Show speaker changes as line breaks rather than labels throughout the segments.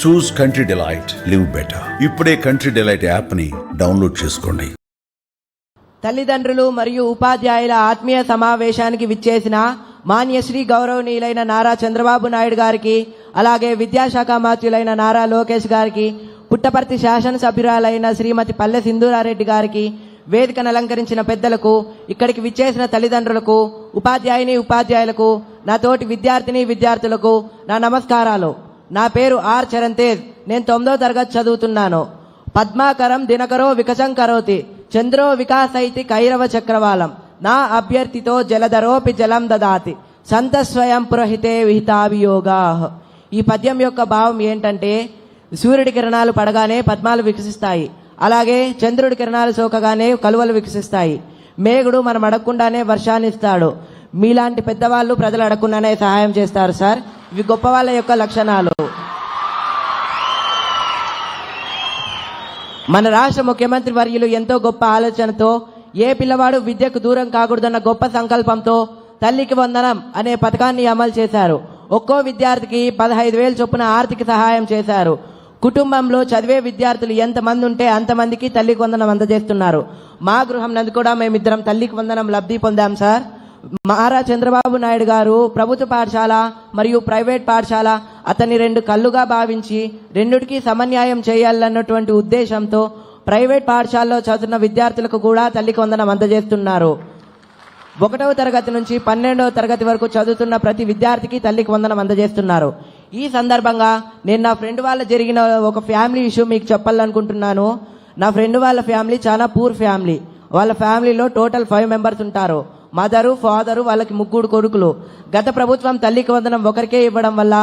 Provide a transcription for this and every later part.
చూస్ country delight, live better. ఇప్పుడే country delight app ని download చేసుకోండి.
తల్లిదండ్రులు మరియు ఉపాధ్యాయుల ఆత్మీయ సమావేశానికి విచ్చేసిన మాన్యశ్రీ గౌరవనీయులైన నారా చంద్రబాబు నాయుడు గారికి, అలాగే విద్యాశాఖ మంత్రులైన నారా లోకేష్ గారికి, పుట్టపర్తి శాసనసభ్యురాలైన శ్రీమతి పల్లె సింధూరారెడ్డి గారికి, వేదికను అలంకరించిన పెద్దలకు, ఇక్కడికి విచ్చేసిన తల్లిదండ్రులకు, ఉపాధ్యాయులకు, నా తోటి విద్యార్థులకు నా నమస్కారాలు. నా పేరు ఆర్ చరణ్ తేజ్. నేను 9వ తరగతి చదువుతున్నాను. పద్మాకరం దినకరో వికసం కరోతి, చంద్రో వికాసైతి కైరవ చక్రవాలం, నా అభ్యర్థితో జలధరోపి జలం దదాతి, సంత స్వయం పురహితే విహితాభియోగా. ఈ పద్యం యొక్క భావం ఏంటంటే, సూర్యుడి కిరణాలు పడగానే పద్మాలు వికసిస్తాయి, అలాగే చంద్రుడి కిరణాలు సోకగానే కలువలు వికసిస్తాయి. మేఘుడు మనం అడగకుండానే వర్షాన్ని ఇస్తాడు. మీలాంటి పెద్దవాళ్ళు ప్రజలు అడగకుండానే సహాయం చేస్తారు సార్. ఇవి గొప్ప వాళ్ళ యొక్క లక్షణాలు. మన రాష్ట్ర ముఖ్యమంత్రి వర్యులు ఎంతో గొప్ప ఆలోచనతో, ఏ పిల్లవాడు విద్యకు దూరం కాకూడదన్న గొప్ప సంకల్పంతో తల్లికి వందనం అనే పథకాన్ని అమలు చేశారు. ఒక్కో విద్యార్థికి 15,000 చొప్పున ఆర్థిక సహాయం చేశారు. కుటుంబంలో చదివే విద్యార్థులు ఎంతమంది ఉంటే అంతమందికి తల్లికి వందనం అందజేస్తున్నారు. మా గృహం నందు కూడా మేమిద్దరం తల్లికి వందనం లబ్ధి పొందాం సార్. నారా చంద్రబాబు నాయుడు గారు ప్రభుత్వ పాఠశాల మరియు ప్రైవేట్ పాఠశాల అతని 2 కళ్ళుగా భావించి రెండిటికి సమన్యాయం చేయాలన్నటువంటి ఉద్దేశంతో ప్రైవేట్ పాఠశాలలో చదువుతున్న విద్యార్థులకు కూడా తల్లికి వందనం అందజేస్తున్నారు. 1వ తరగతి నుంచి 12వ తరగతి వరకు చదువుతున్న ప్రతి విద్యార్థికి తల్లికి వందనం అందజేస్తున్నారు. ఈ సందర్భంగా నేను నా ఫ్రెండ్ వాళ్ళ జరిగిన ఒక ఫ్యామిలీ ఇష్యూ మీకు చెప్పాలనుకుంటున్నాను. నా ఫ్రెండ్ వాళ్ళ ఫ్యామిలీ చాలా పూర్ ఫ్యామిలీ. వాళ్ళ ఫ్యామిలీలో టోటల్ 5 మెంబర్స్ ఉంటారు. మదరు, ఫాదరు, వాళ్ళకి 3 కొడుకులు. గత ప్రభుత్వం తల్లికి వందనం ఒకరికే ఇవ్వడం వల్ల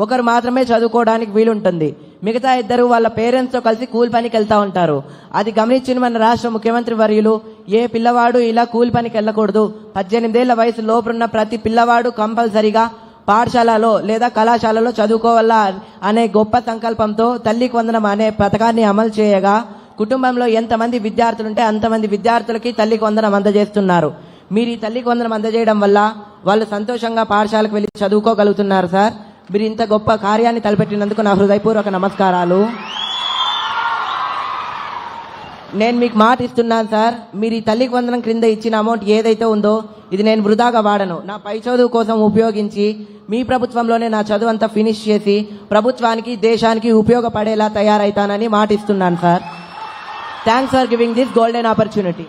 ఒకరు మాత్రమే చదువుకోవడానికి వీలుంటుంది. మిగతా 2 వాళ్ళ పేరెంట్స్తో కలిసి కూలి పనికి వెళ్తా ఉంటారు. అది గమనించిన మన రాష్ట్ర ముఖ్యమంత్రి వర్యులు, ఏ పిల్లవాడు ఇలా కూలి పనికి వెళ్ళకూడదు, 18 ఏళ్ల వయసు లోపున్న ప్రతి పిల్లవాడు కంపల్సరిగా పాఠశాలలో లేదా కళాశాలలో చదువుకోవాలా అనే గొప్ప సంకల్పంతో తల్లికి వందనం అనే పథకాన్ని అమలు చేయగా, కుటుంబంలో ఎంతమంది విద్యార్థులుంటే అంతమంది విద్యార్థులకి తల్లికి వందనం అందజేస్తున్నారు. మీరు ఈ తల్లికి వందనం అందజేయడం వల్ల వాళ్ళు సంతోషంగా పాఠశాలకు వెళ్ళి చదువుకోగలుగుతున్నారు సార్. మీరు ఇంత గొప్ప కార్యాన్ని తలపెట్టినందుకు నా హృదయపూర్వక నమస్కారాలు. నేను మీకు మాట ఇస్తున్నాను సార్, మీరు ఈ తల్లికి వందనం క్రింద ఇచ్చిన అమౌంట్ ఏదైతే ఉందో ఇది నేను వృధాగా వాడను. నా పై చదువు కోసం ఉపయోగించి మీ ప్రభుత్వంలోనే నా చదువు అంతా ఫినిష్ చేసి ప్రభుత్వానికి, దేశానికి ఉపయోగపడేలా తయారైతానని మాట ఇస్తున్నాను sir. Thanks for giving this golden opportunity.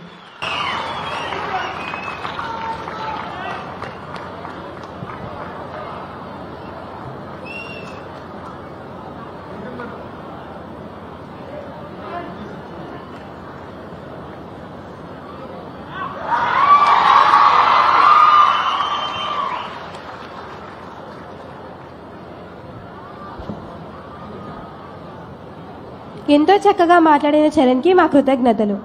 ఎంతో చక్కగా మాట్లాడిన చరణ్కి మా కృతజ్ఞతలు.